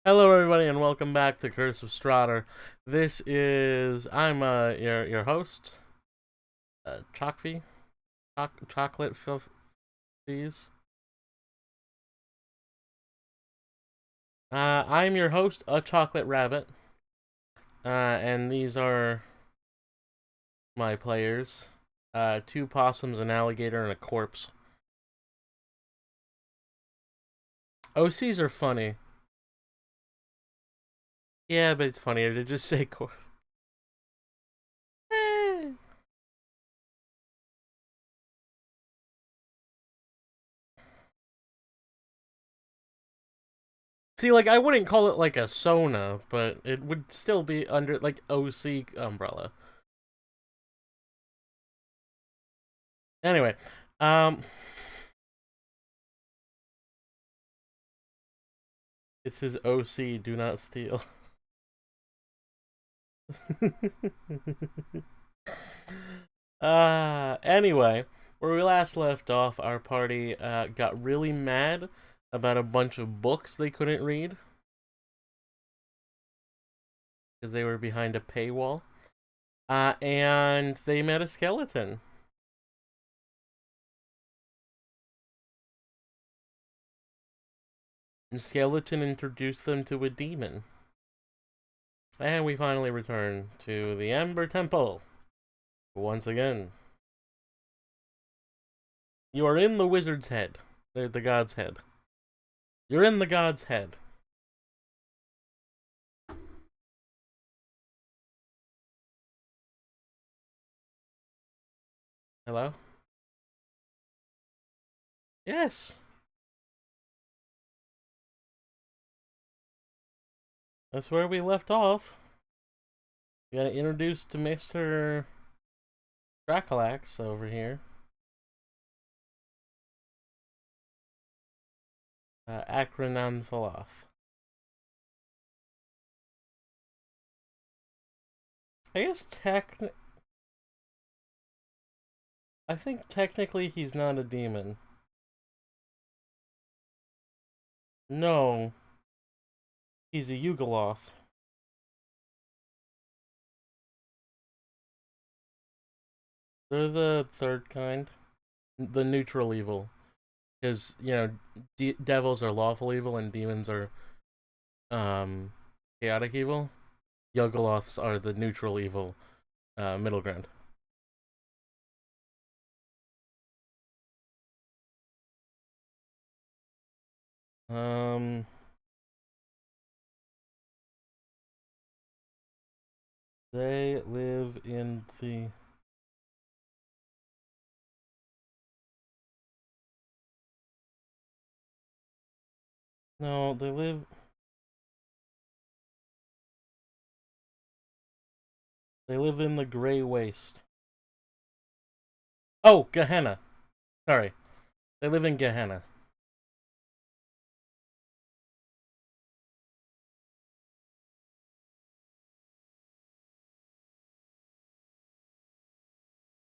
Hello, everybody, and welcome back to Curse of Strahd. I'm your host, Chalkfee, Chocolate Fees. I'm your host, a Chocolate Rabbit, and these are my players: two possums, an alligator, and a corpse. OCs are funny, yeah, but it's funnier to just say corpse. See, like I wouldn't call it like a Sona, but it would still be under like OC umbrella. Anyway, um, this is OC. Do not steal. Anyway, where we last left off, our party got really mad about a bunch of books they couldn't read because they were behind a paywall. And they met a skeleton. And skeleton introduced them to a demon. And we finally return to the Ember Temple once again. You are in the wizard's head, the god's head. You're in the god's head. Hello? Yes. That's where we left off. We got introduced to Mr. Draculax over here. Acronanthaloth. I guess I think technically he's not a demon. No, he's a Yugoloth. They're the third kind, the neutral evil. Because devils are lawful evil and demons are um chaotic evil. Yugoloths are the neutral evil, middle ground. Um, they live in the no, they live in the Grey Waste. Oh, Gehenna. Sorry, they live in Gehenna.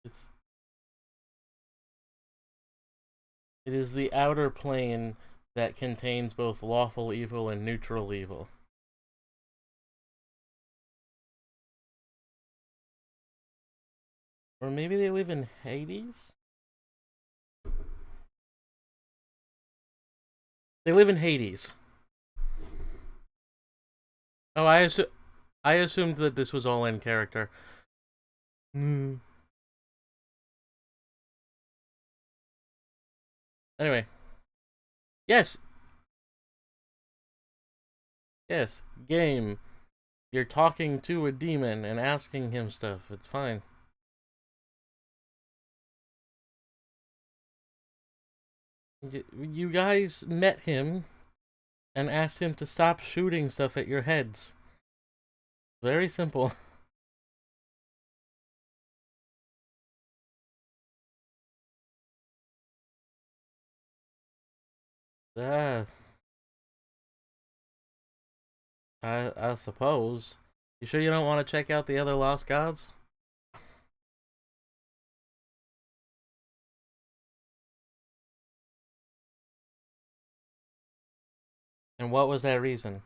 It's it is the outer plane that contains both lawful evil and neutral evil. Or maybe they live in Hades? They live in Hades. Oh, I assumed that this was all in character. Hmm. Anyway, yes, yes, game. You're talking to a demon and asking him stuff. It's fine. You guys met him and asked him to stop shooting stuff at your heads. Very simple. Ah, I suppose. You sure you don't want to check out the other Lost Gods? And what was that reason?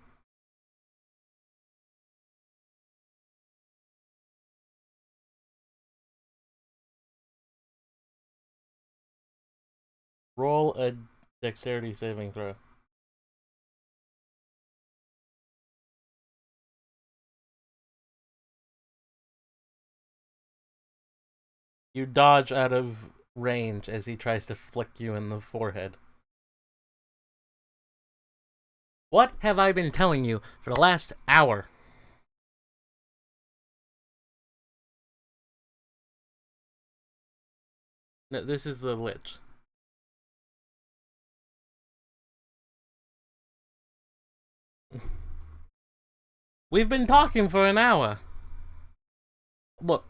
Roll a dexterity saving throw. You dodge out of range as he tries to flick you in the forehead. What have I been telling you for the last hour? No, this is the Lich. We've been talking for an hour. Look.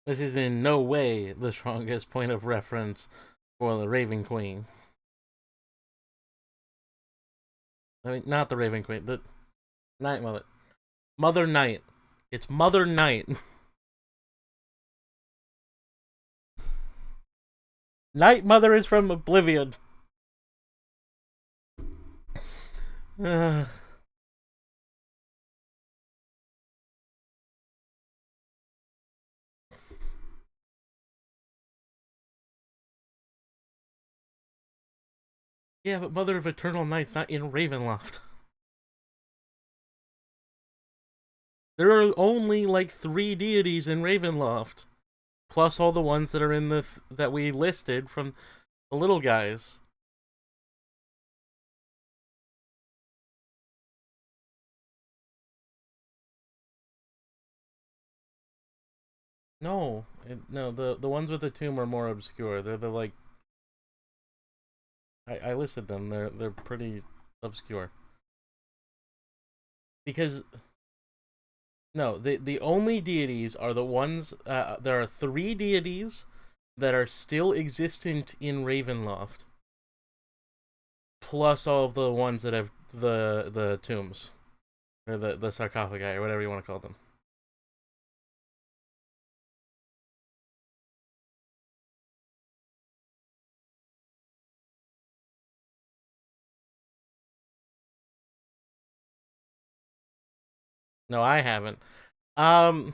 This is in no way the strongest point of reference for the Raven Queen. I mean, not the Raven Queen, the Night Mother. Mother Night. It's Mother Night. Night Mother is from Oblivion. Yeah, but Mother of Eternal Night's not in Ravenloft. There are only like 3 deities in Ravenloft, plus all the ones that are in the that we listed from the little guys. No, the ones with the tomb are more obscure. They're the like I listed them. They're pretty obscure. Because no, the only deities are the ones. There are 3 deities that are still existent in Ravenloft, plus all of the ones that have the tombs or the sarcophagi or whatever you want to call them. No, I haven't. Um,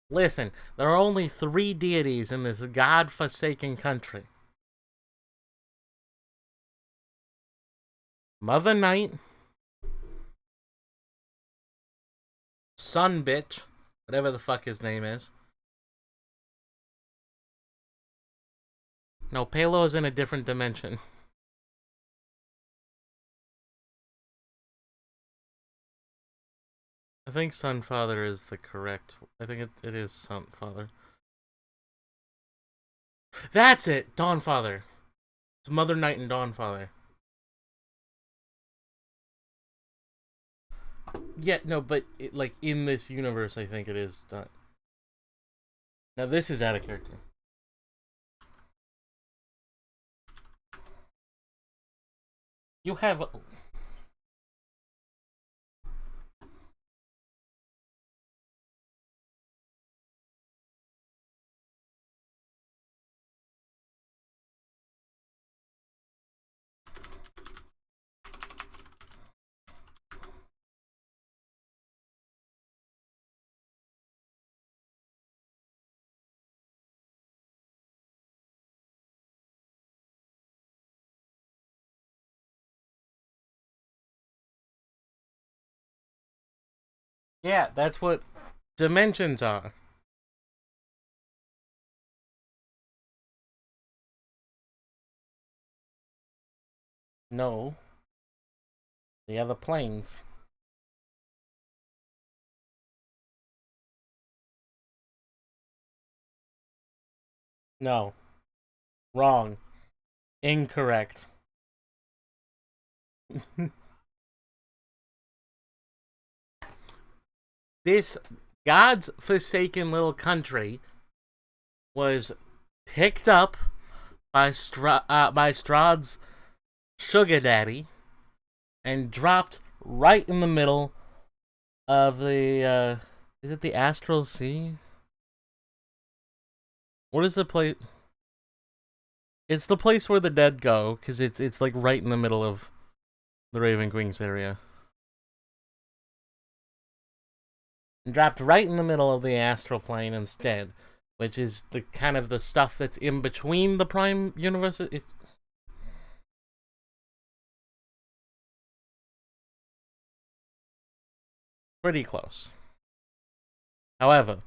Listen, there are only 3 deities in this god-forsaken country. Mother Night, Sun Bitch, whatever the fuck his name is. No, Palo is in a different dimension. I think Sunfather is the correct. I think it is Sunfather. That's it! Dawnfather. It's Mother Night and Dawnfather. Yeah, no, but like in this universe, I think it is. Now this is out of character. You have. Yeah, that's what dimensions are. No, the other planes. No, wrong, incorrect. This God's forsaken little country was picked up by Strahd's sugar daddy and dropped right in the middle of Is it the Astral Sea? What is the place? It's the place where the dead go, because it's like right in the middle of the Raven Queen's area. Dropped right in the middle of the astral plane instead, which is the kind of the stuff that's in between the Prime universe. It's pretty close. However,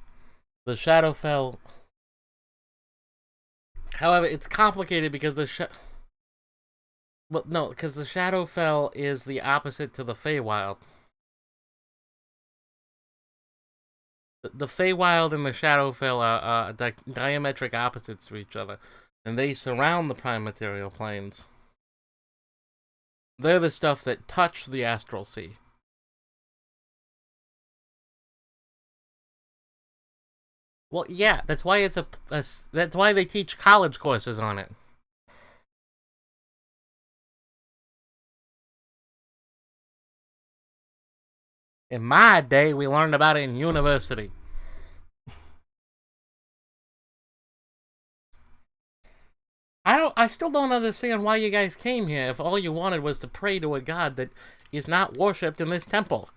the Shadowfell. However, it's complicated because well, no, because the Shadowfell is the opposite to the Feywild. The Feywild and the Shadowfell are diametric opposites to each other, and they surround the Prime Material planes. They're the stuff that touch the Astral Sea. Well, yeah, that's why that's why they teach college courses on it. In my day, we learned about it in university. I still don't understand why you guys came here if all you wanted was to pray to a god that is not worshipped in this temple.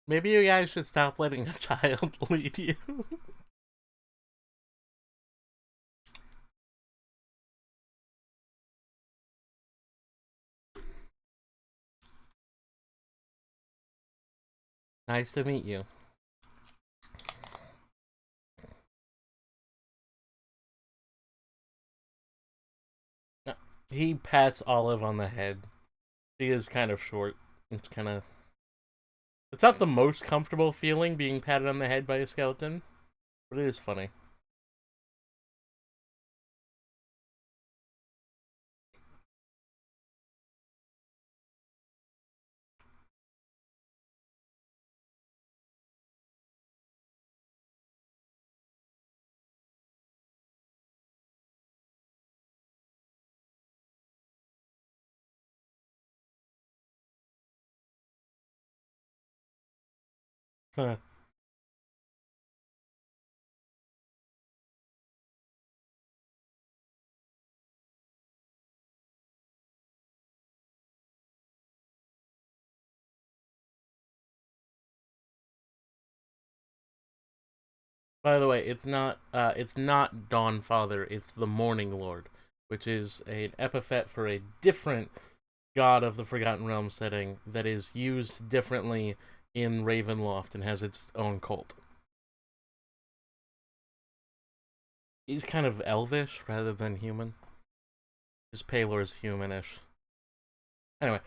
Maybe you guys should stop letting a child lead you. Nice to meet you. He pats Olive on the head. She is kind of short. It's kind of. It's not the most comfortable feeling being patted on the head by a skeleton, but it is funny. Huh. By the way, it's not Dawnfather. It's the Morning Lord, which is an epithet for a different god of the Forgotten Realm setting that is used differently in Ravenloft and has its own cult. He's kind of elvish rather than human. His Palor is humanish. Anyway,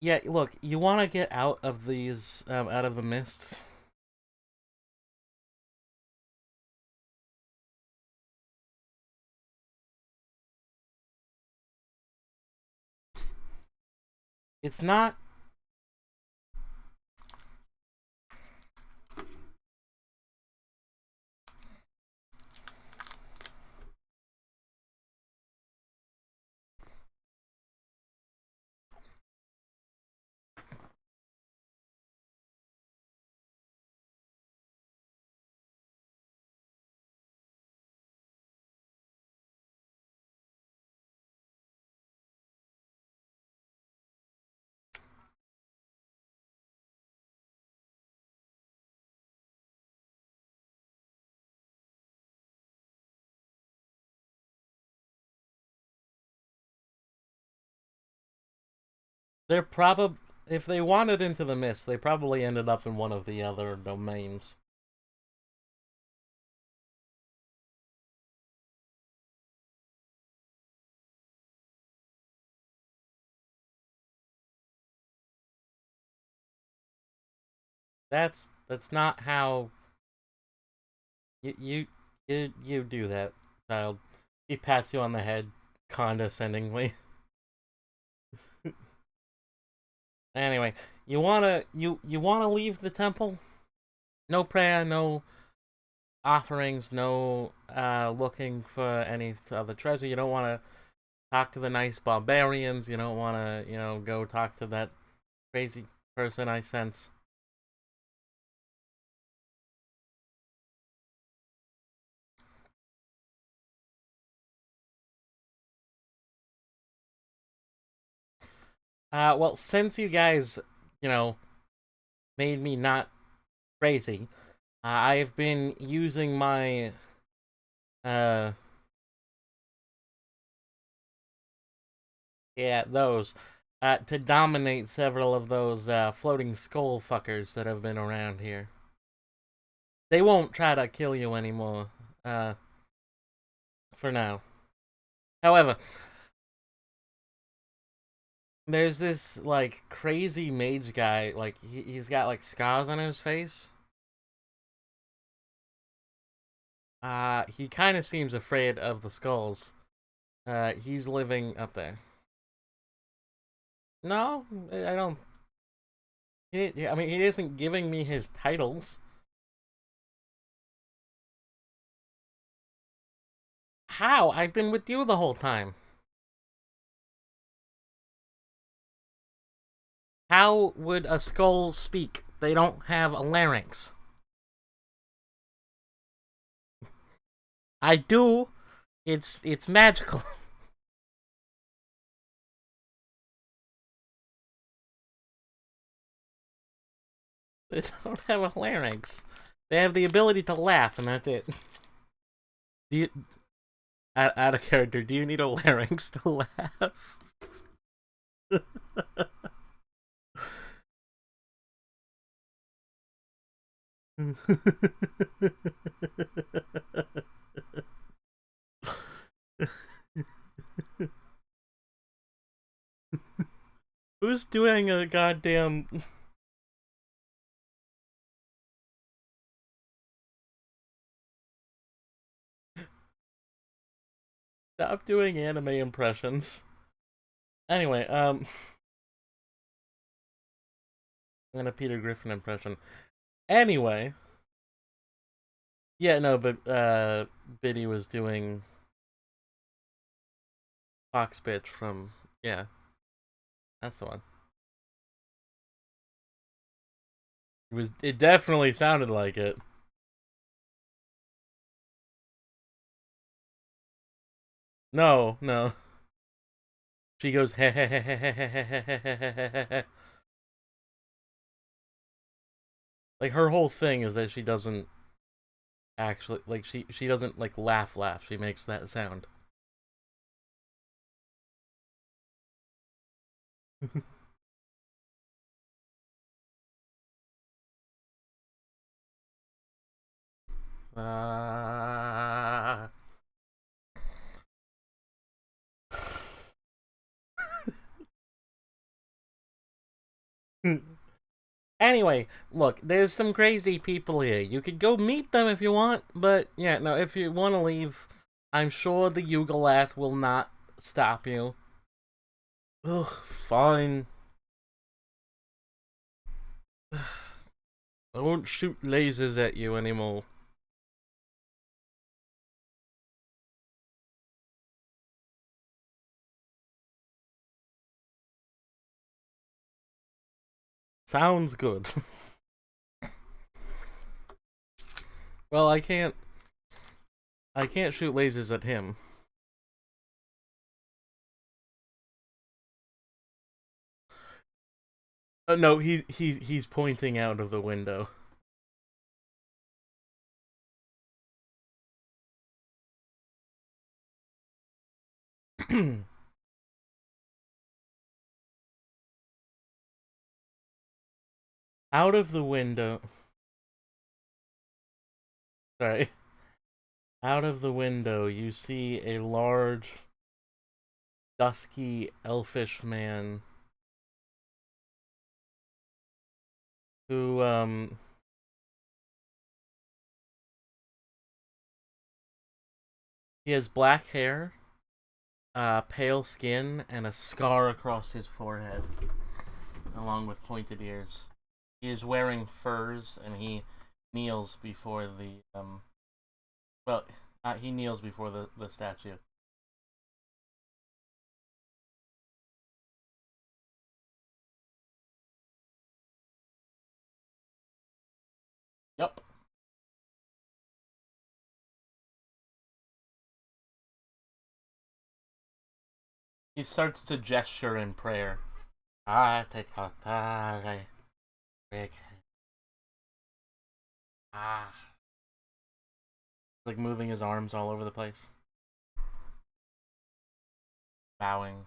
yeah. Look, you want to get out of these, out of the mists. It's not. They're probably, if they wandered into the mist, they probably ended up in one of the other domains. That's not how you do that, child. He pats you on the head condescendingly. Anyway, you wanna leave the temple? No prayer, no offerings, no looking for any other treasure. You don't want to talk to the nice barbarians. You don't want to, go talk to that crazy person I sense. Well, since you guys, you know, made me not crazy, I've been using my, uh, yeah, those, to dominate several of those, floating skull fuckers that have been around here. They won't try to kill you anymore, for now. However, there's this, like, crazy mage guy, like, he's got, like, scars on his face. He kind of seems afraid of the skulls. He's living up there. No, I don't. I mean, he isn't giving me his titles. How? I've been with you the whole time. How would a skull speak? They don't have a larynx. I do. It's magical. They don't have a larynx. They have the ability to laugh, and that's it. Do you, out of character, do you need a larynx to laugh? Who's doing a goddamn? Stop doing anime impressions. Anyway, and a Peter Griffin impression. Anyway, yeah, no, but Biddy was doing Fox Bitch from, yeah, that's the one. It definitely sounded like it. No, no. She goes he he he he he he he. Like her whole thing is that she doesn't actually like she doesn't like laugh. She makes that sound. uh... Anyway, look, there's some crazy people here. You could go meet them if you want, but yeah, no, if you want to leave, I'm sure the Yugolath will not stop you. Ugh, fine. I won't shoot lasers at you anymore. Sounds good. Well, I can't shoot lasers at him. No, he's pointing out of the window. Out of the window. Sorry. Out of the window, you see a large, dusky, elfish man who, he has black hair, pale skin and a scar across his forehead, along with pointed ears. He is wearing furs, and he kneels before the he kneels before the statue. Yep. He starts to gesture in prayer. Ah, take ah, like moving his arms all over the place, bowing.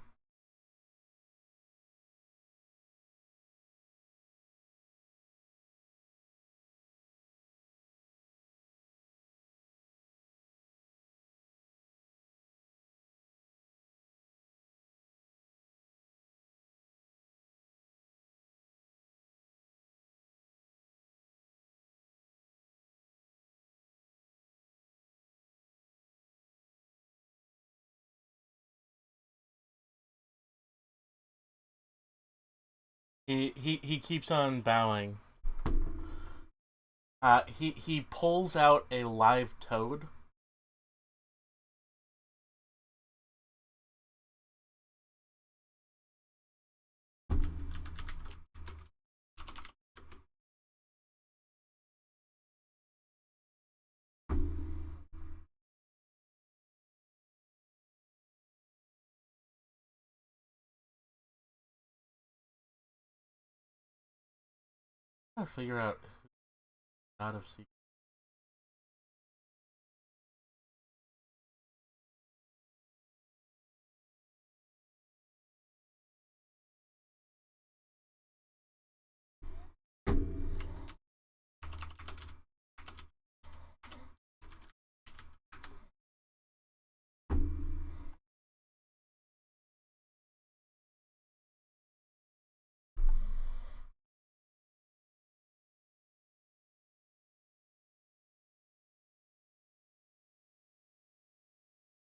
He keeps on bowing. He pulls out a live toad. I gotta figure out out of secret.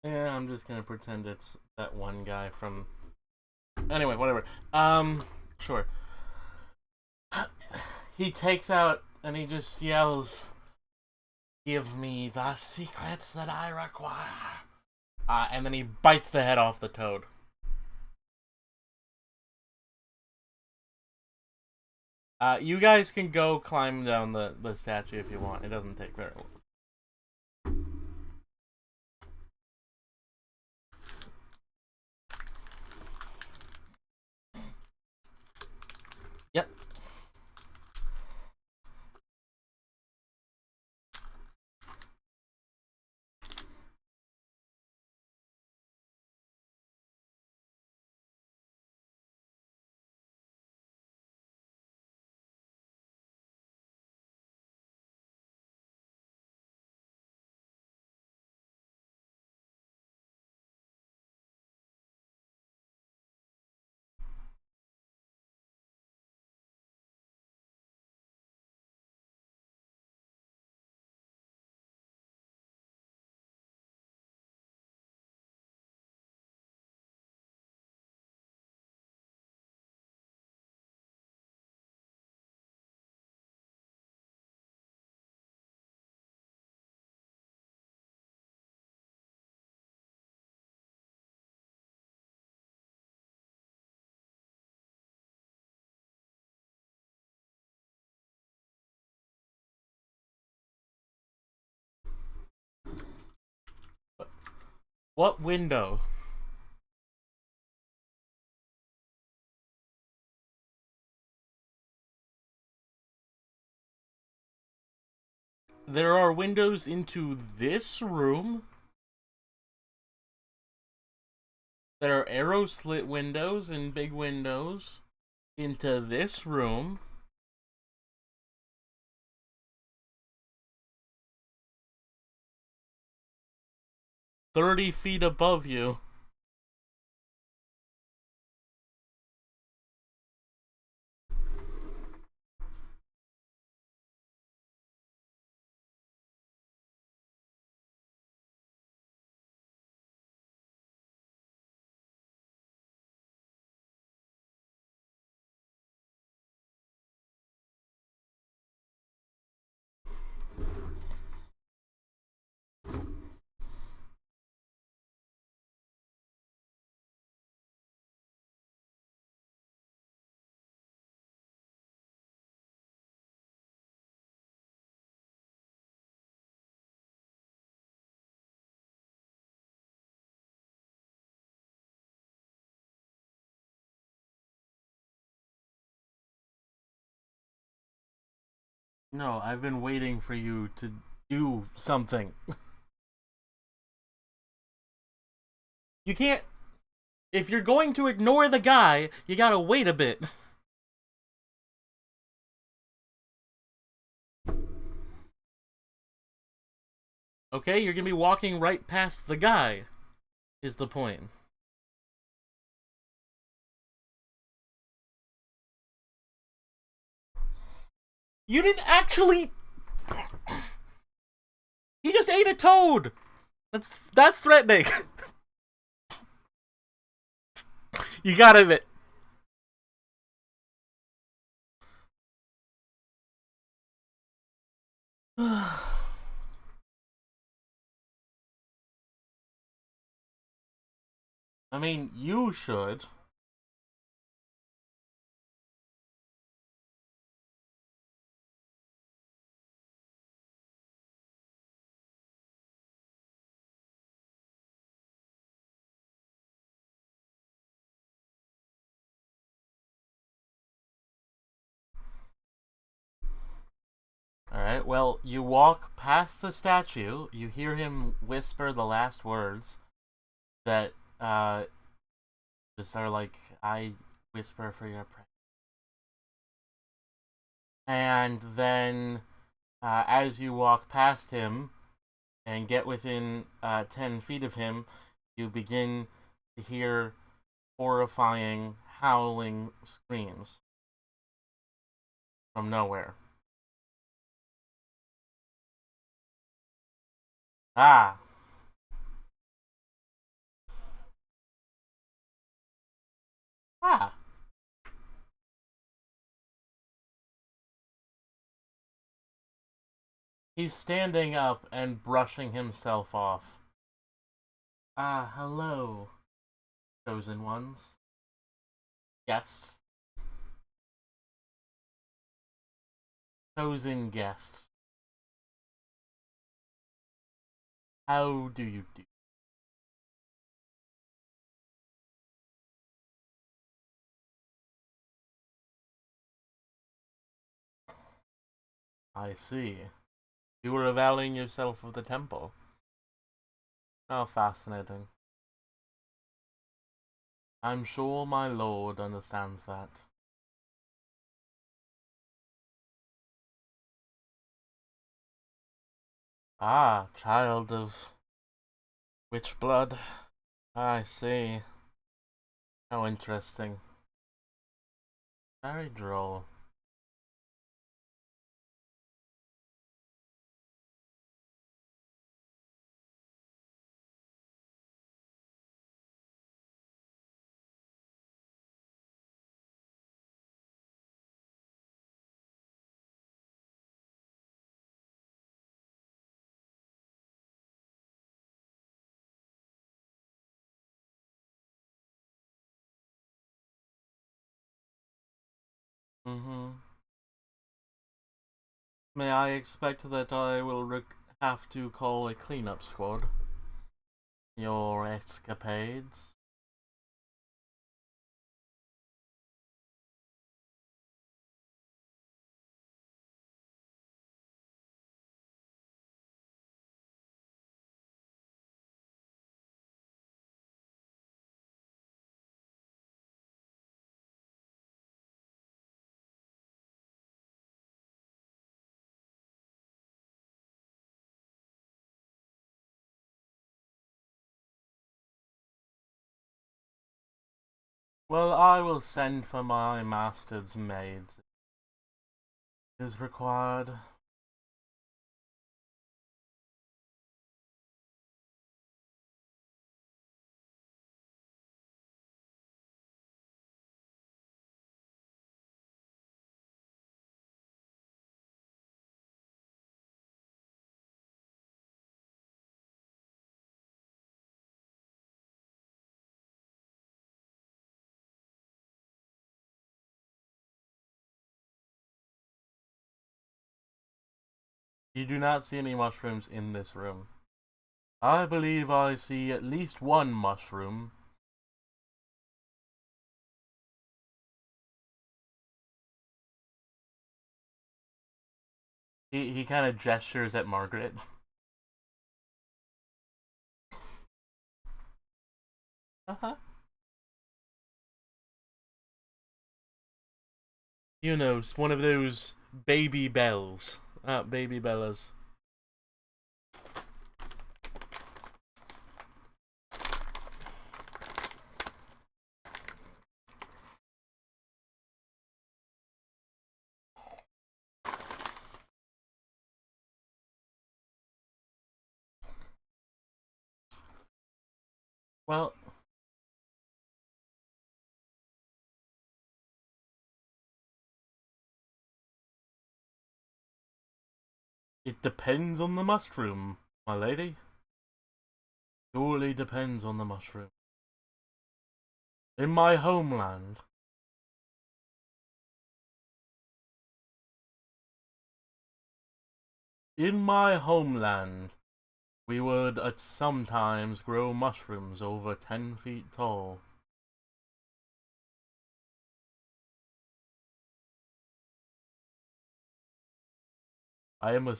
Yeah, I'm just gonna pretend it's that one guy from. Anyway, whatever. Sure. He takes out and he just yells, "Give me the secrets that I require." And then he bites the head off the toad. You guys can go climb down the statue if you want. It doesn't take very long. Yep. What window? There are windows into this room. There are arrow slit windows and big windows into this room. 30 feet above you. No, I've been waiting for you to do something. You can't. If you're going to ignore the guy, you gotta wait a bit. Okay, you're gonna be walking right past the guy, is the point. You didn't actually. He just ate a toad! That's threatening. You gotta admit. I mean, you should. Alright, well, you walk past the statue, you hear him whisper the last words that, just are like, I whisper for your prayer. And then, as you walk past him and get within 10 feet of him, you begin to hear horrifying, howling screams from nowhere. Ah! Ah! He's standing up and brushing himself off. Ah, hello, chosen ones. Guests. Chosen guests. How do you do? I see. You were availing yourself of the temple. How fascinating. I'm sure my lord understands that. Ah, child of witch blood. I see. How interesting. Very droll. Mm-hmm. May I expect that I will have to call a cleanup squad? Your escapades? Well, I will send for my master's maids. It is required. You do not see any mushrooms in this room. I believe I see at least one mushroom. He kind of gestures at Margaret. Uh-huh. You know, one of those baby bells. Baby bellas. Well, it depends on the mushroom, my lady. Surely depends on the mushroom. In my homeland, in my homeland, we would sometimes grow mushrooms over 10 feet tall. I am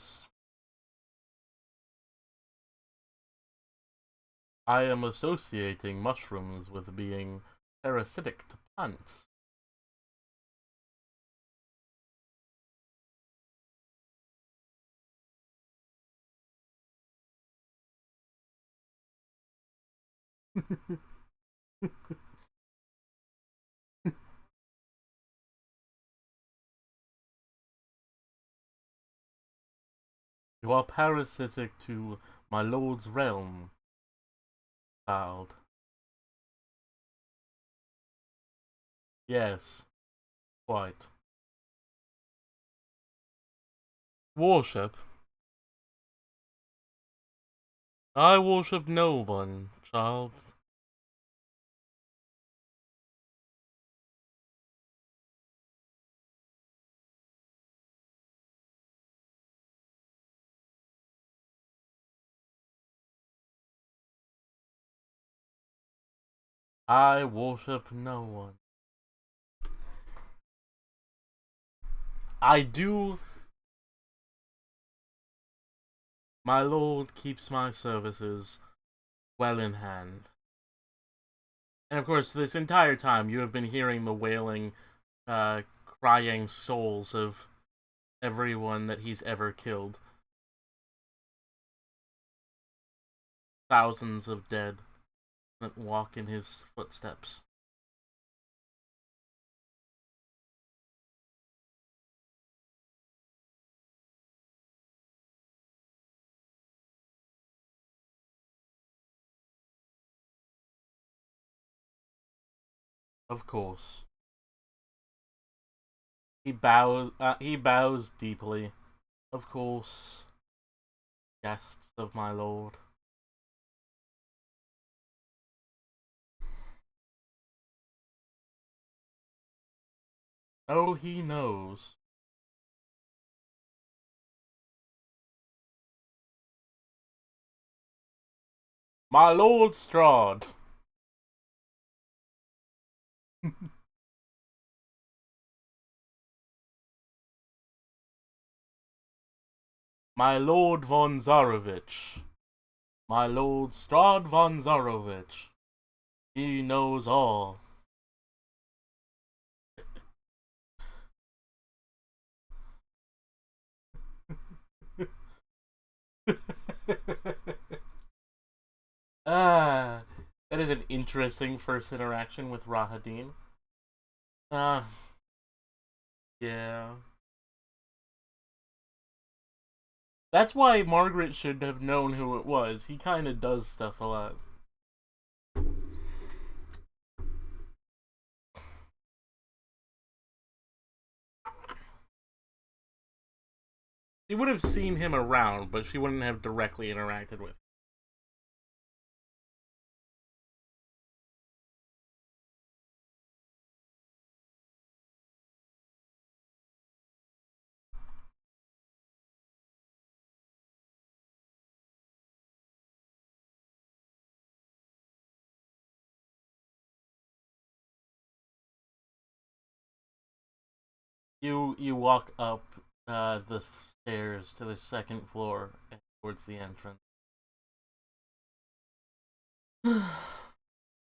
I am associating mushrooms with being parasitic to plants. You are parasitic to my lord's realm, child. Yes, quite. Worship? I worship no one, child. I worship no one. I do. My lord keeps my services well in hand. And of course, this entire time you have been hearing the wailing, crying souls of everyone that he's ever killed. Thousands of dead that walk in his footsteps. Of course. He bows deeply. Of course, guests of my lord. Oh, he knows. My lord Strahd. My lord von Zarovich. My lord Strahd von Zarovich. He knows all. Ah, that is an interesting first interaction with Rahadin. Ah, yeah. That's why Margaret should have known who it was. He kind of does stuff a lot. She would have seen him around, but she wouldn't have directly interacted with him. You walk up the stairs to the second floor and towards the entrance.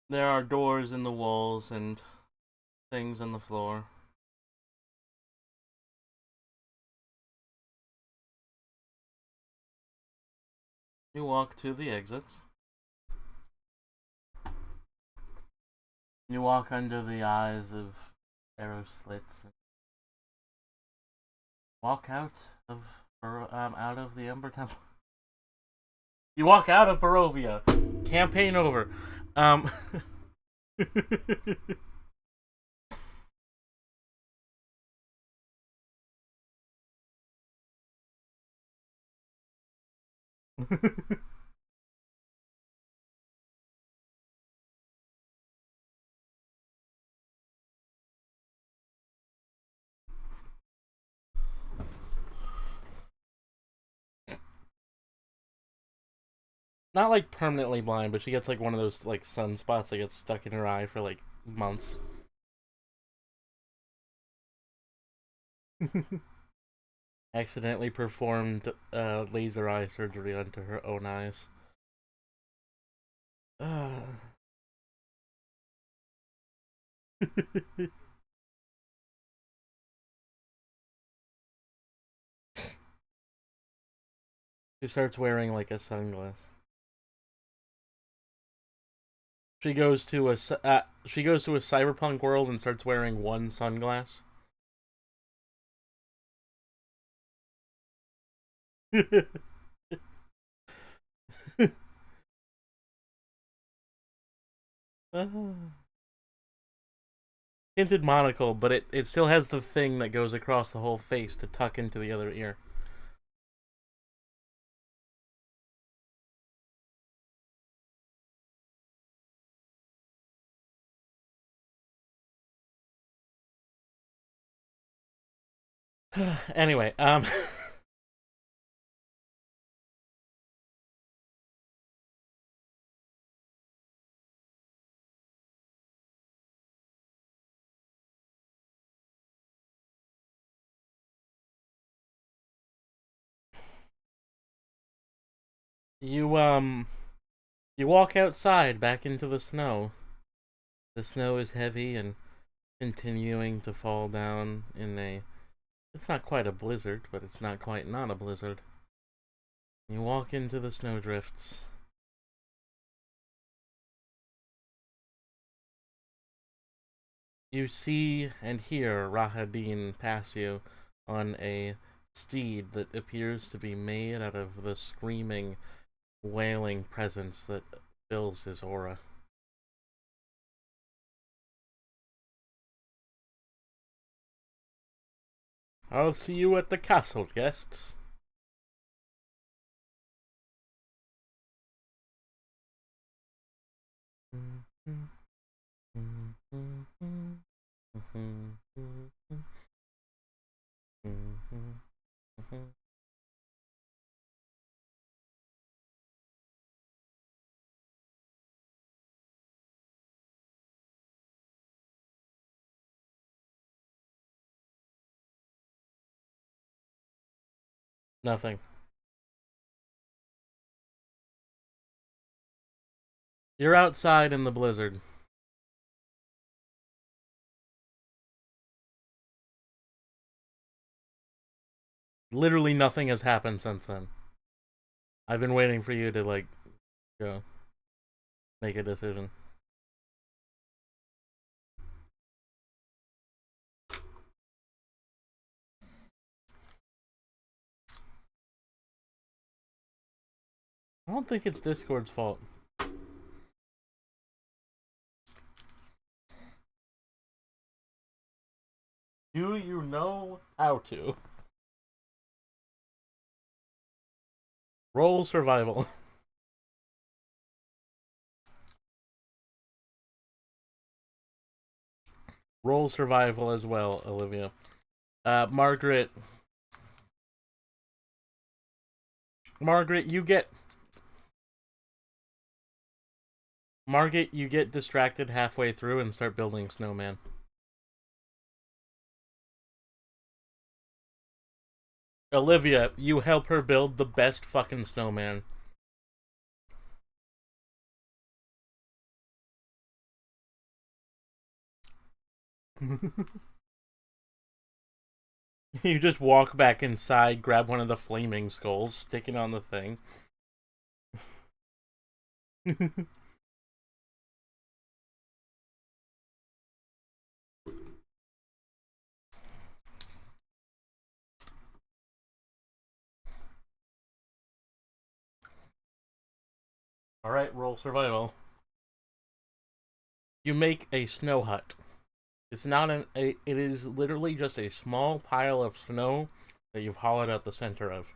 There are doors in the walls and things on the floor. You walk to the exits. You walk under the eyes of arrow slits and walk out of the Ember Temple. You walk out of Barovia. Campaign over. Not like permanently blind, but she gets like one of those like sunspots that gets stuck in her eye for like months. Accidentally performed laser eye surgery onto her own eyes. She starts wearing like a sunglass. She goes to a cyberpunk world and starts wearing one sunglass. Tinted monocle, but it still has the thing that goes across the whole face to tuck into the other ear. Anyway, you you walk outside back into the snow. The snow is heavy and continuing to fall down in a. It's not quite a blizzard, but it's not quite not a blizzard. You walk into the snowdrifts. You see and hear Rahadin pass you on a steed that appears to be made out of the screaming, wailing presence that fills his aura. I'll see you at the castle, guests. Nothing. You're outside in the blizzard. Literally nothing has happened since then. I've been waiting for you to, like, go. Make a decision. I don't think it's Discord's fault. Do you know how to? Roll survival. Roll survival as well, Olivia. Margaret. Margaret, you get. Margaret, you get distracted halfway through and start building snowman. Olivia, you help her build the best fucking snowman. You just walk back inside, grab one of the flaming skulls, stick it on the thing. Alright, roll survival. You make a snow hut. It's not it is literally just a small pile of snow that you've hollowed out the center of.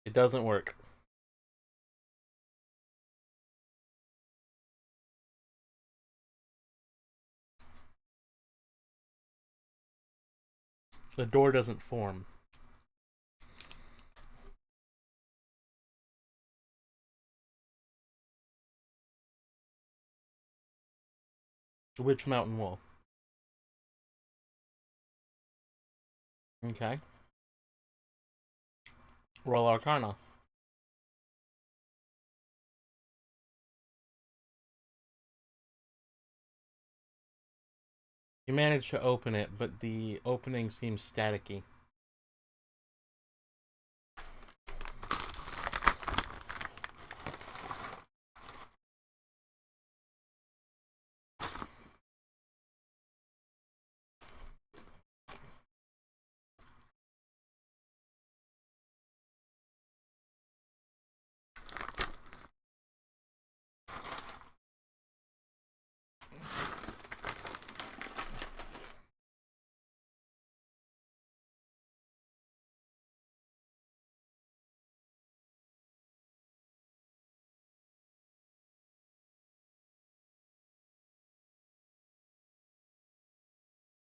It doesn't work. The door doesn't form. Which mountain wall? Okay. Roll Arcana. You manage to open it, but the opening seems staticky.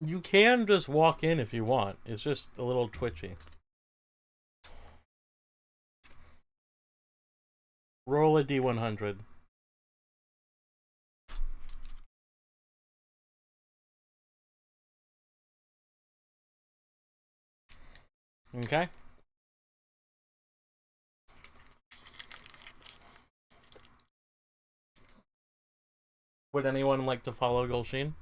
You can just walk in if you want. It's just a little twitchy. Roll a d100. Okay. Would anyone like to follow Golshin?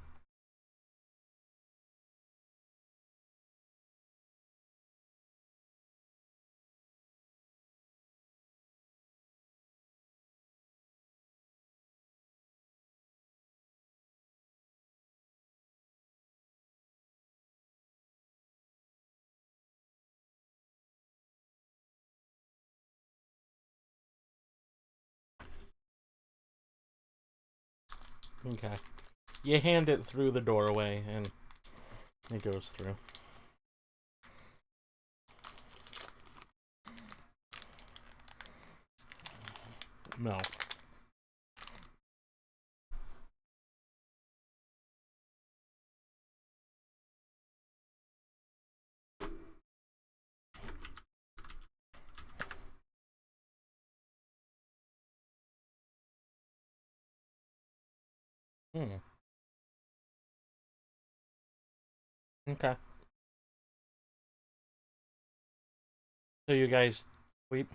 Okay. You hand it through the doorway and it goes through. No. Hmm. Okay. So you guys sleep?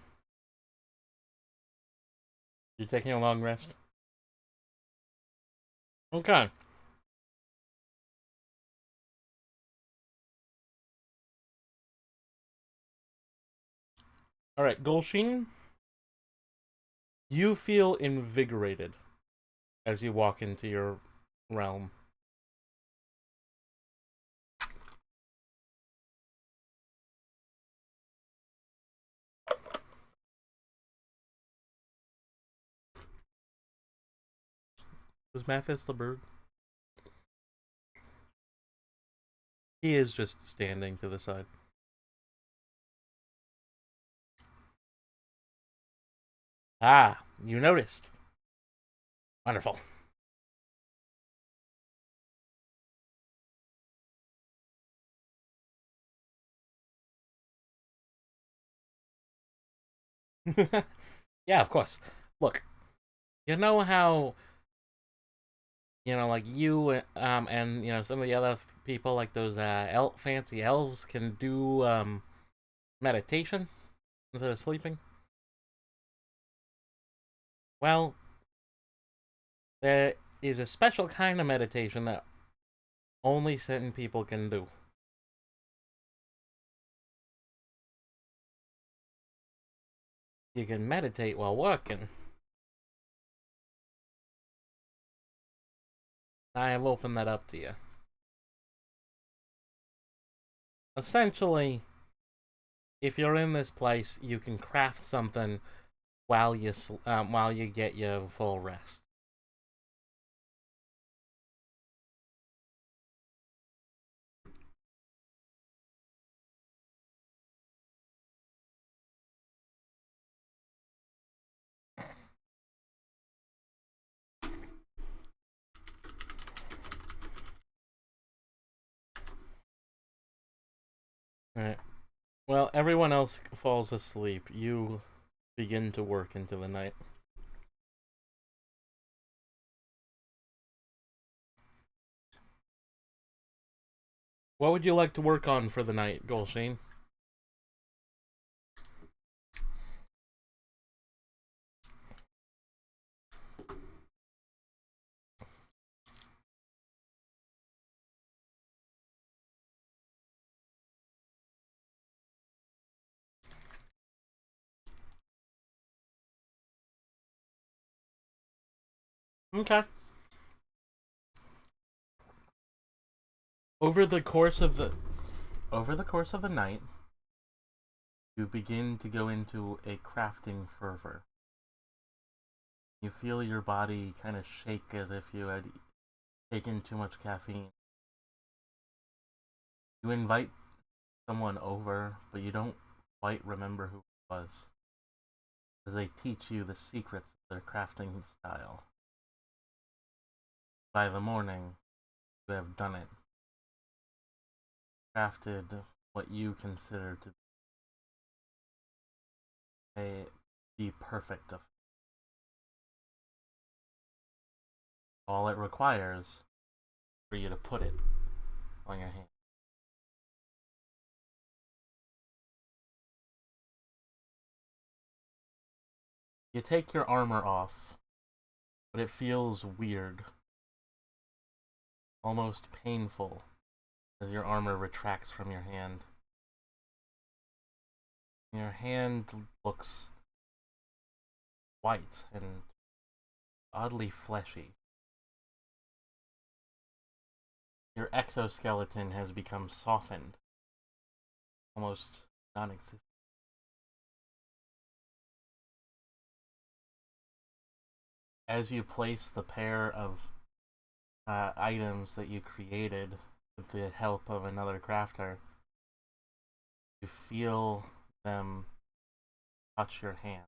You're taking a long rest? Okay. Alright, Golshin, you feel invigorated as you walk into your realm. Was Mathis the bird? He is just standing to the side. Ah, you noticed. Wonderful. Yeah, of course. Look, you know how like you and some of the other people like those fancy elves can do meditation instead of sleeping. Well, there is a special kind of meditation that only certain people can do. You can meditate while working. I have opened that up to you. Essentially, if you're in this place, you can craft something while you get your full rest. All right. Well, everyone else falls asleep. You begin to work into the night. What would you like to work on for the night, Golshane? Okay. Over the course of the night, you begin to go into a crafting fervor. You feel your body kind of shake as if you had taken too much caffeine. You invite someone over, but you don't quite remember who it was, as they teach you the secrets of their crafting style. By the morning, you have done it. Crafted what you consider to be perfect. All it requires for you to put it on your hand. You take your armor off, but it feels weird, almost painful, as your armor retracts from your hand. Your hand looks white and oddly fleshy. Your exoskeleton has become softened, almost non existent. As you place the pair of items that you created with the help of another crafter, you feel them touch your hand.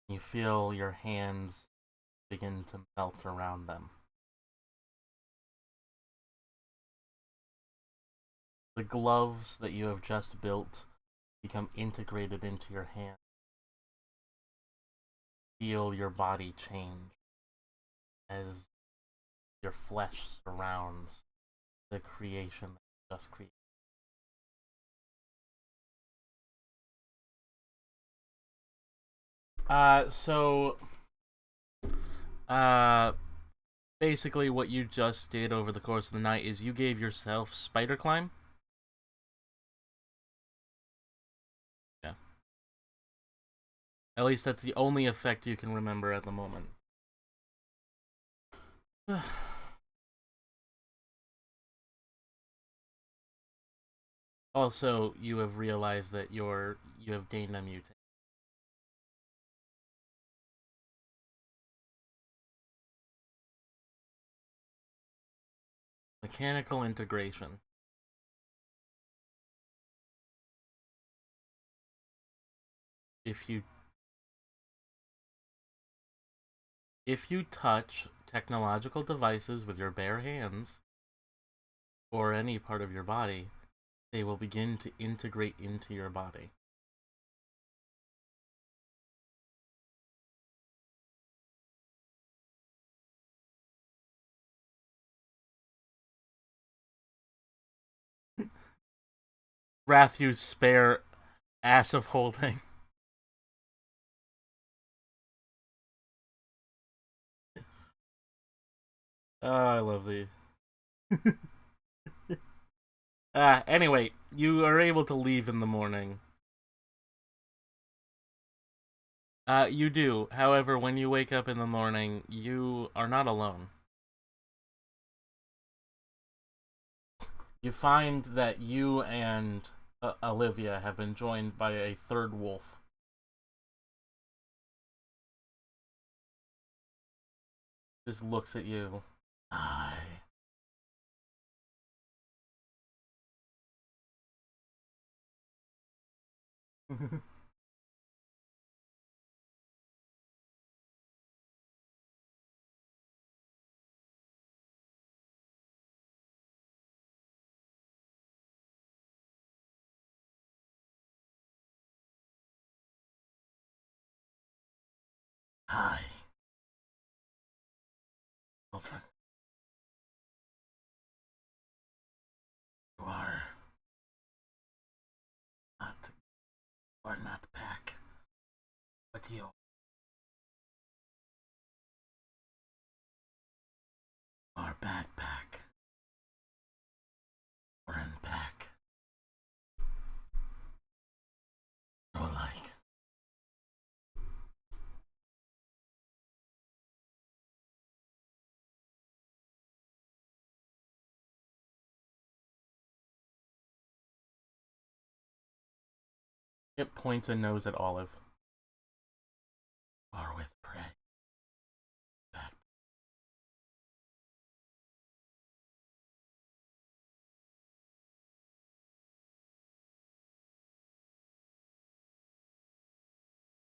You feel your hands begin to melt around them. The gloves that you have just built become integrated into your hand. Feel your body change as your flesh surrounds the creation that you just created. So, uh, basically, what you just did over the course of the night is you gave yourself spider climb. Yeah. At least that's the only effect you can remember at the moment. Also, you have realized that you have gained a mutation. Mechanical integration. If you touch technological devices with your bare hands or any part of your body, they will begin to integrate into your body. Rathu's spare ass of holding. Oh, I love these. Anyway, you are able to leave in the morning. You do. However, when you wake up in the morning, you are not alone. You find that you and Olivia have been joined by a third wolf. Just looks at you. Hi. Hi. Children. You are not. You are not back. But you are backpack. Or in pack. No like. It points a nose at Olive. Are with prey. Back.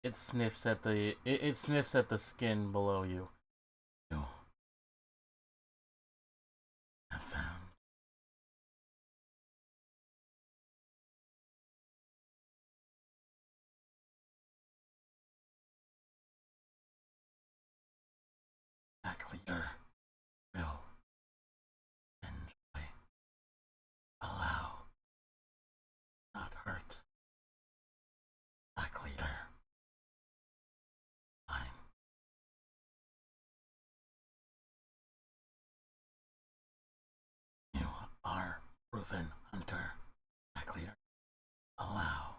It sniffs at the skin below you. You have found pack leader. Will enjoy. Allow. Not hurt. Pack leader. Fine. You are proven hunter. Pack leader. Allow.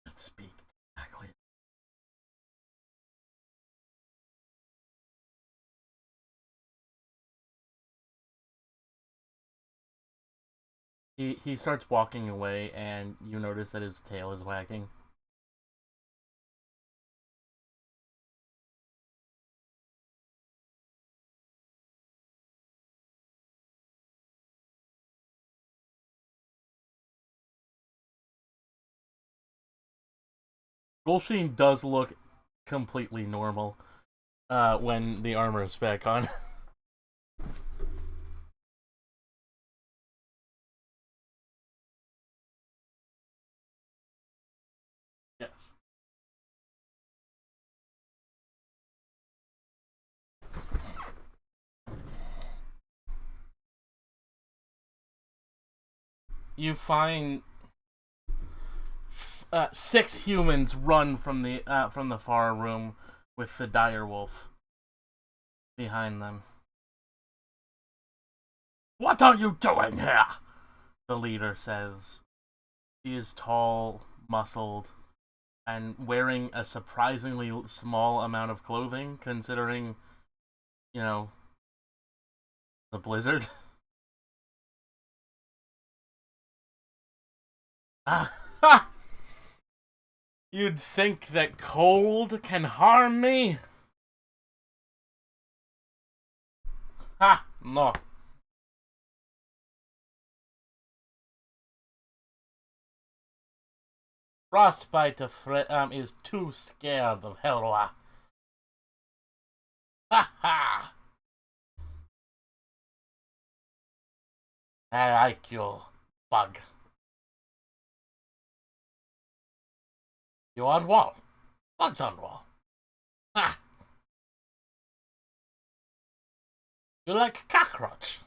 Let's speak. Pack leader. He starts walking away, and you notice that his tail is wagging. Gulsheen does look completely normal when the armor is back on. Yes. You find 6 humans run from the far room with the dire wolf behind them. What are you doing here? The leader says. He is tall, muscled, and wearing a surprisingly small amount of clothing, considering, you know, the blizzard. You'd think that cold can harm me? Ha! No. Frostbite is too scared of Helwa. Ha ha! I like you, bug. You on wall? Bugs on wall. Ha! You like cockroach?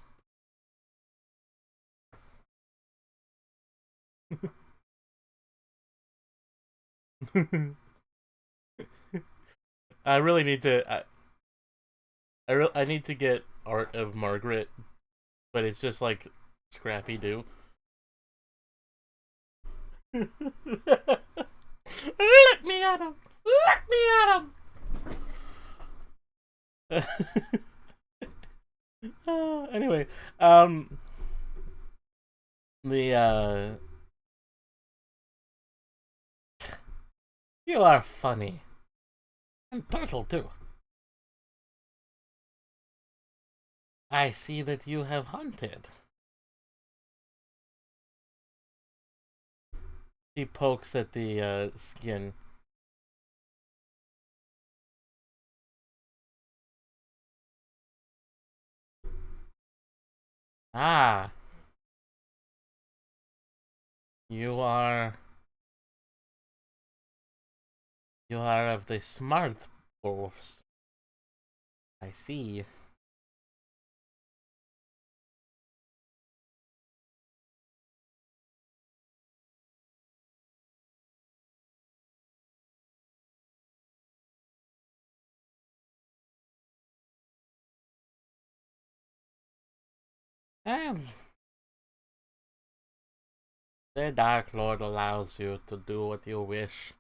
I really need to. I need to get art of Margaret, but it's just like Scrappy Doo. Let me at him. Let me at him. Anyway, um, the you are funny. And Turtle too. I see that you have hunted. He pokes at the skin. Ah, you are you are of the smart wolves. I see. Um, the Dark Lord allows you to do what you wish.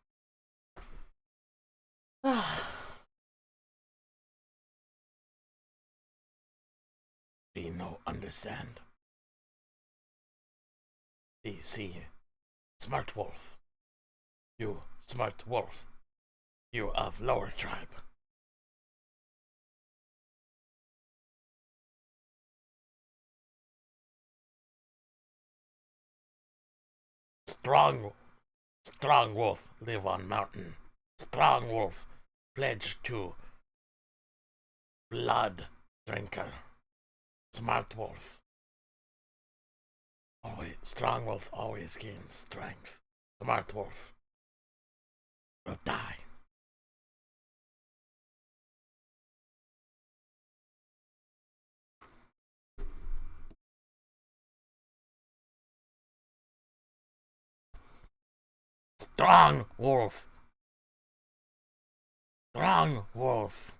We no understand. We see. Smart wolf. You, smart wolf. You of lower tribe. Strong, strong wolf live on mountain. Strong wolf pledged to blood drinker. Smart wolf. Always, strong wolf always gains strength. Smart wolf will die. Strong wolf. Strong wolf.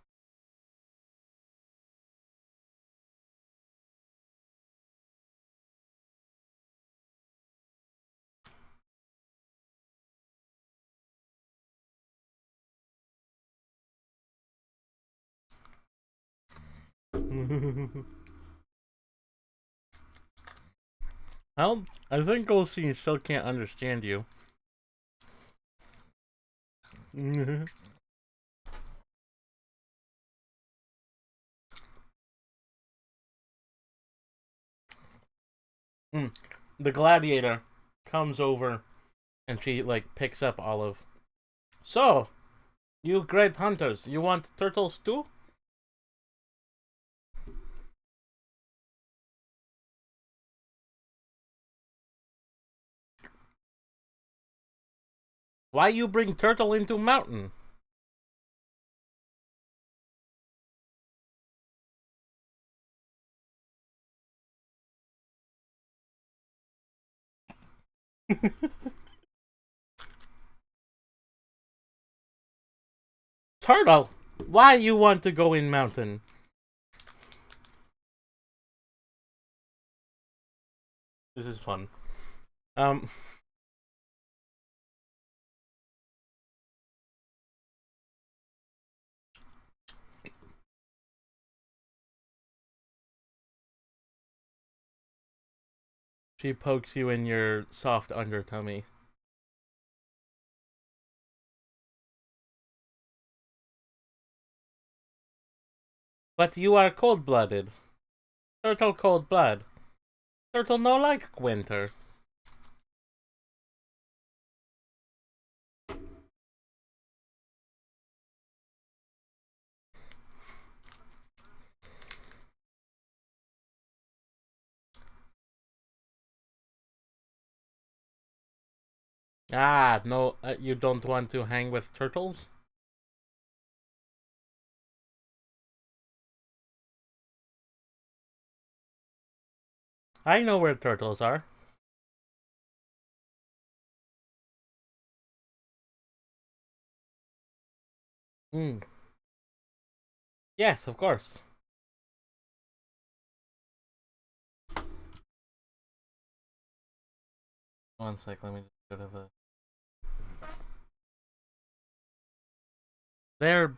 Well, I think Goldstein still can't understand you. The gladiator comes over and she like picks up Olive. So, you great hunters, you want turtles too? Why you bring turtle into mountain? Turtle, why you want to go in mountain? This is fun. Um, she pokes you in your soft under tummy. But you are cold-blooded. Turtle cold blood. Turtle no like winter. Ah, no, you don't want to hang with turtles? I know where turtles are. Hmm. Yes, of course. One sec, let me just go to the. There,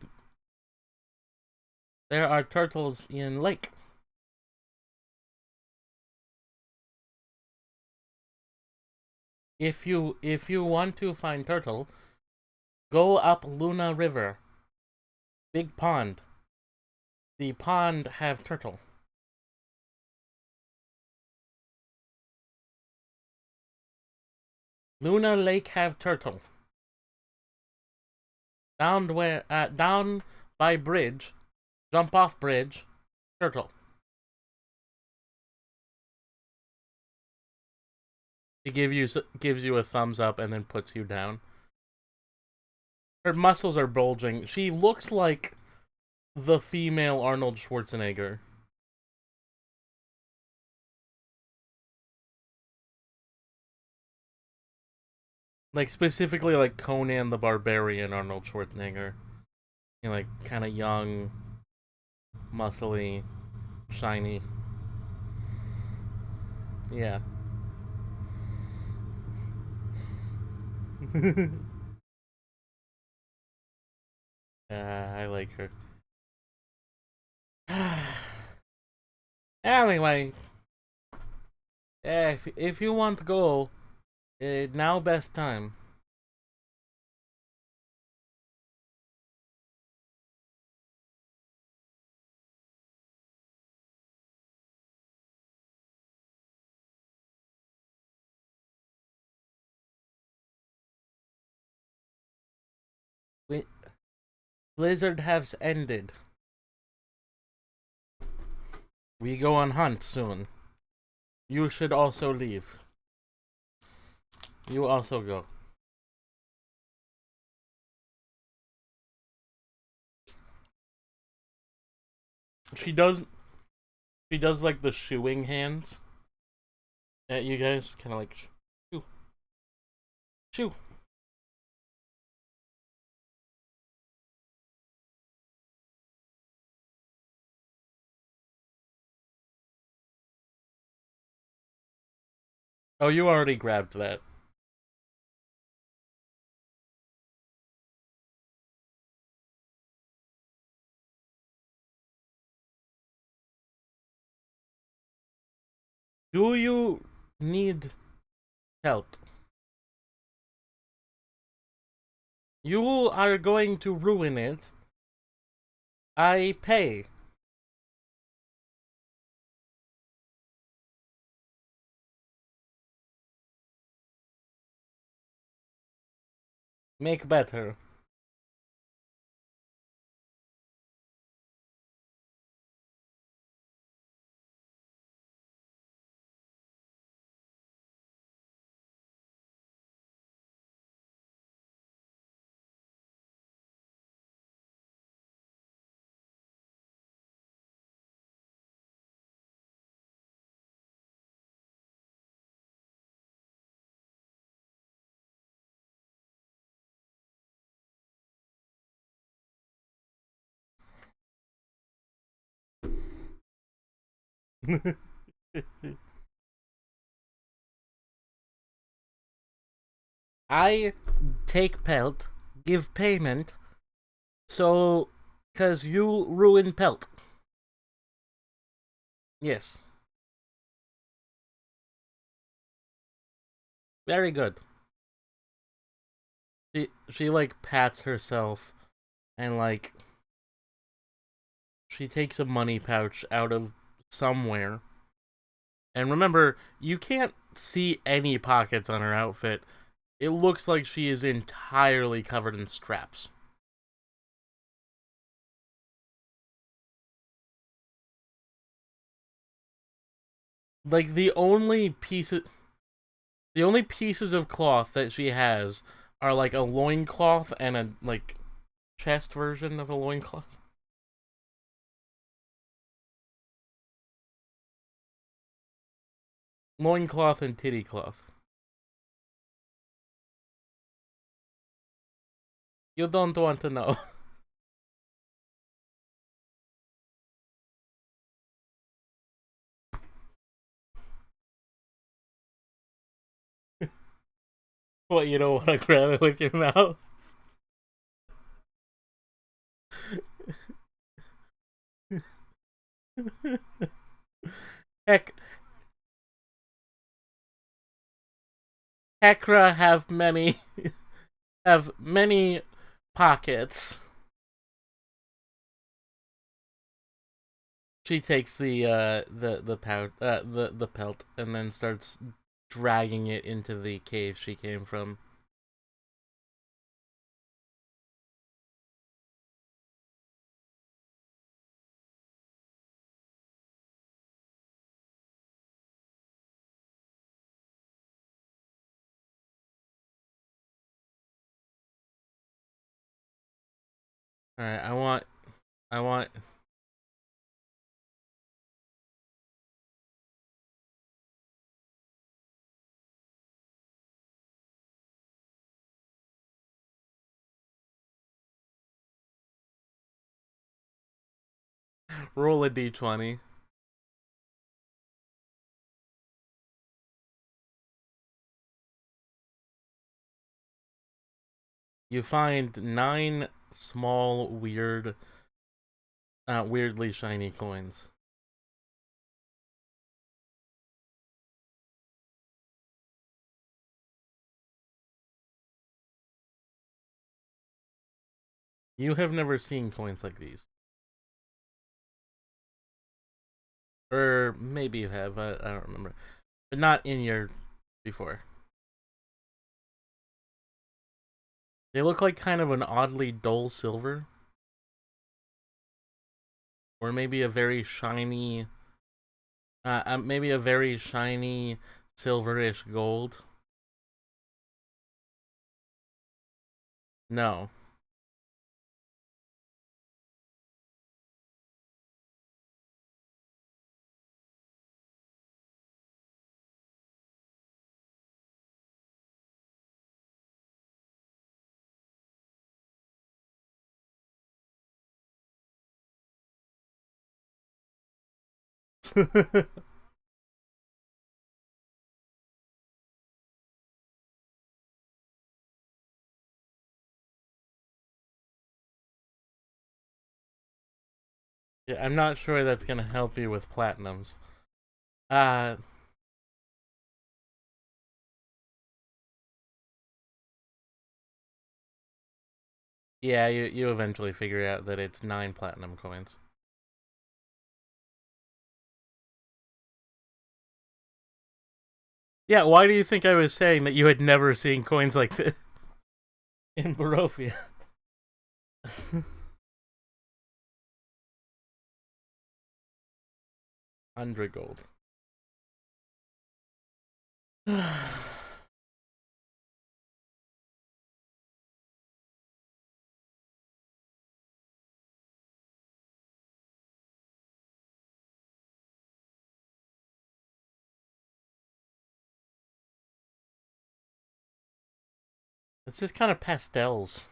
there are turtles in lake. If you want to find turtle, go up Luna River. Big pond. The pond have turtle. Luna Lake have turtle. Down by bridge, jump off bridge, turtle. He gives you a thumbs up and then puts you down. Her muscles are bulging. She looks like the female Arnold Schwarzenegger. Like specifically like Conan the Barbarian Arnold Schwarzenegger. You know, like kind of young, muscly, shiny. Yeah. I like her. Anyway, if you want to go, now best time. Blizzard has ended. We go on hunt soon. You should also leave. You also go. She does. She does like the shooing hands at you guys, kind of like shoo, shoo. Oh, you already grabbed that. Do you need help? You are going to ruin it. I pay. Make better. I take pelt, give payment, so, cause you ruin pelt. Yes. Very good. She like pats herself and like she takes a money pouch out of somewhere. And remember, you can't see any pockets on her outfit. It looks like she is entirely covered in straps. Like the only pieces of cloth that she has are like a loincloth and a like chest version of a loincloth. Loincloth and titty cloth. You don't want to know. What, you don't want to grab it with your mouth? Heck, Hekra have many pockets. She takes the pelt and then starts dragging it into the cave she came from. All right, I want roll a d20. You find 9 small, weirdly shiny coins. You have never seen coins like these. Or maybe you have, I don't remember. But not in your before. They look like kind of an oddly dull silver. Or maybe a very shiny, maybe a very shiny silverish gold. No. Yeah, I'm not sure that's gonna help you with platinums. Uh, yeah, you eventually figure out that it's 9 platinum coins. Yeah, why do you think I was saying that you had never seen coins like this in Barovia? 100 gold. It's just kind of pastels.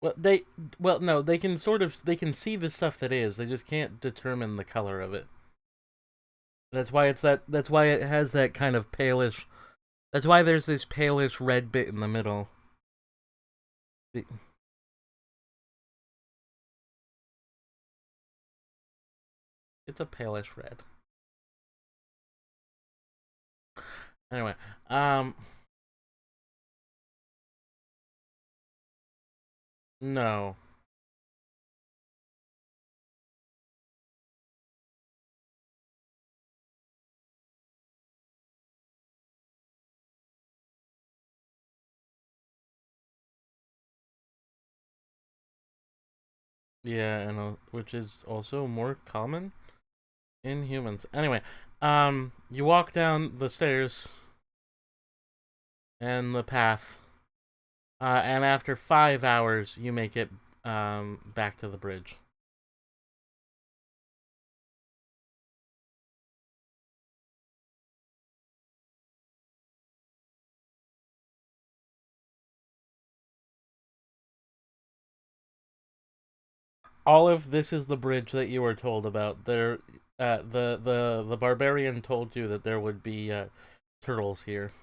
Well, no, they can see the stuff that is. They just can't determine the color of it. That's why it has that kind of palish. That's why there's this palish red bit in the middle. It's a palish red. Anyway, um No. Yeah, and which is also more common in humans. Anyway, you walk down the stairs and the path, and after 5 hours, you make it back to the bridge. All of this is the bridge that you were told about. The barbarian told you that there would be turtles here.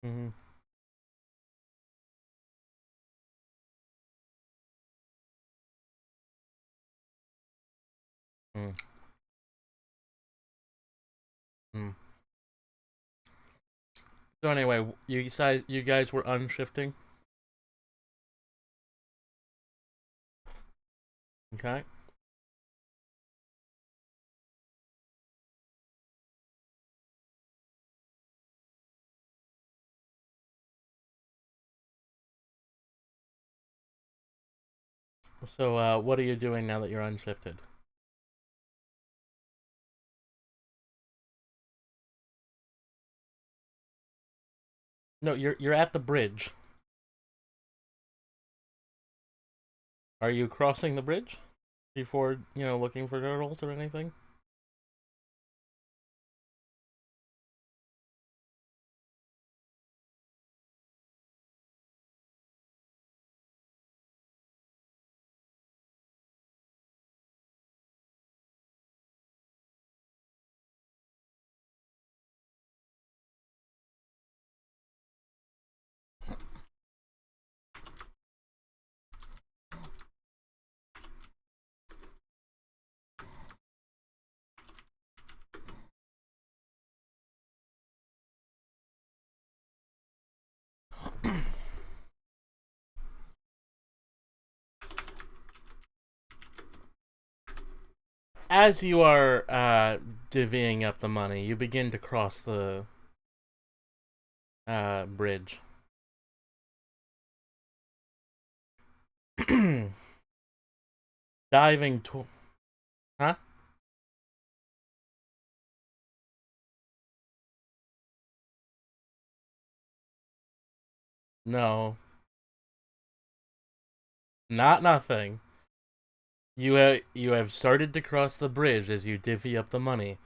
Mm-hmm. Mm-hmm. So anyway, you guys were unshifting. Okay. So what are you doing now that you're unshifted? No, you're at the bridge. Are you crossing the bridge before looking for turtles or anything? As you are divvying up the money, you begin to cross the bridge. Diving to Huh? No, not nothing. You have started to cross the bridge as you divvy up the money.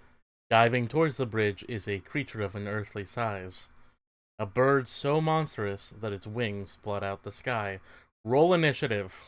Diving towards the bridge is a creature of an earthly size. A bird so monstrous that its wings blot out the sky. Roll initiative.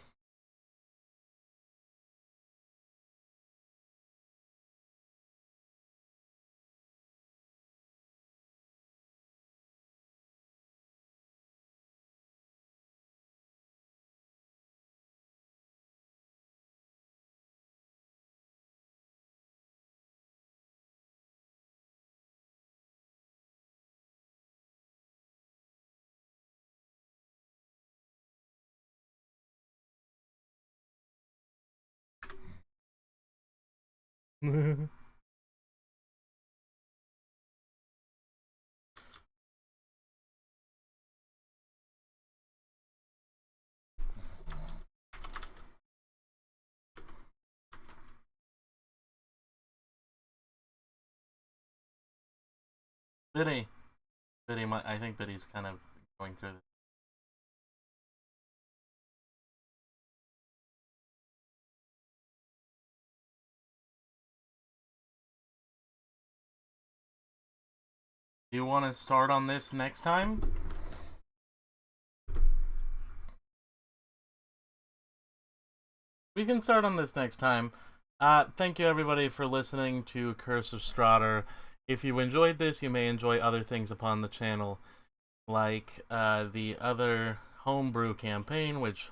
Biddy. I think Biddy's kind of going through this. Do you want to start on this next time? We can start on this next time. Thank you everybody for listening to Curse of Strahd. If you enjoyed this, you may enjoy other things upon the channel, like the other homebrew campaign, which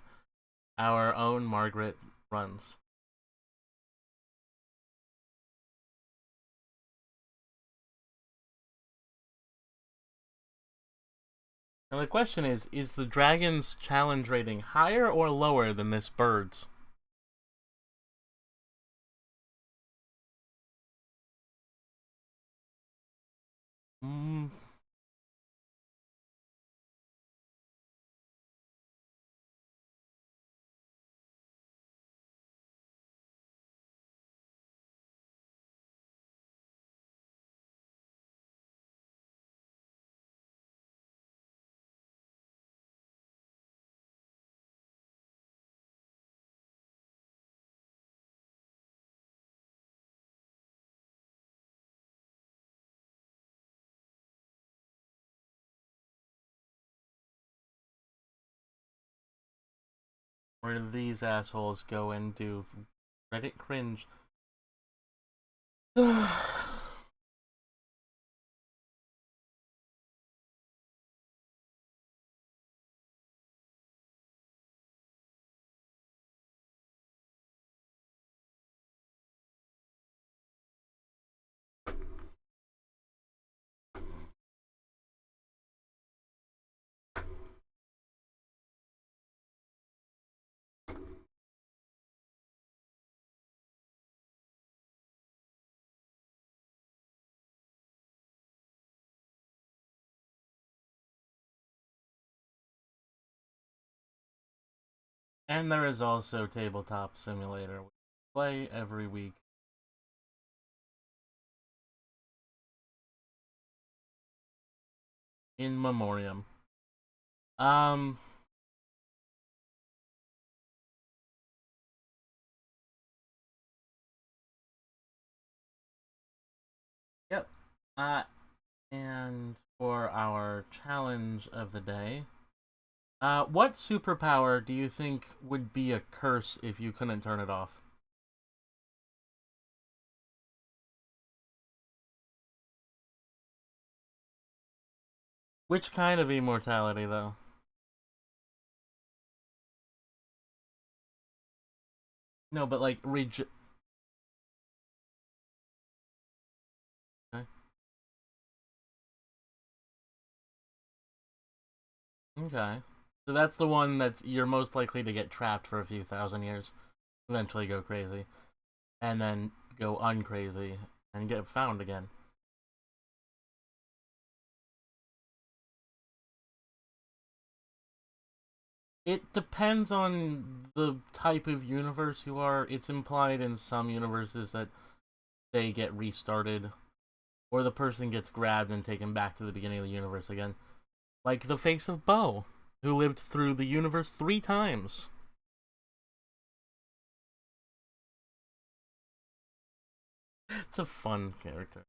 our own Margaret runs. Now the question is the dragon's challenge rating higher or lower than this bird's? Mm. Where do these assholes go and do Reddit cringe? And there is also Tabletop Simulator, which we play every week. In memoriam. Um. Yep. And for our challenge of the day, what superpower do you think would be a curse if you couldn't turn it off? Which kind of immortality, though? No, but like okay. Okay. So that's the one that's you're most likely to get trapped for a few thousand years, eventually go crazy, and then go uncrazy and get found again. It depends on the type of universe you are. It's implied in some universes that they get restarted, or the person gets grabbed and taken back to the beginning of the universe again. Like the face of Bo, who lived through the universe 3 times. It's a fun character.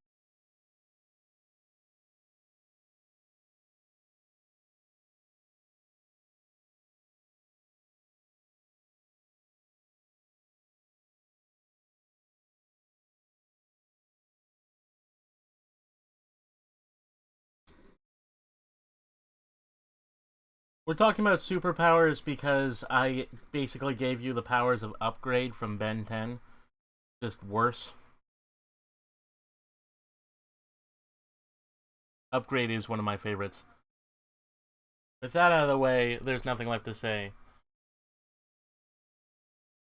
We're talking about superpowers because I basically gave you the powers of Upgrade from Ben 10. Just worse. Upgrade is one of my favorites. With that out of the way, there's nothing left to say.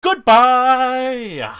Goodbye!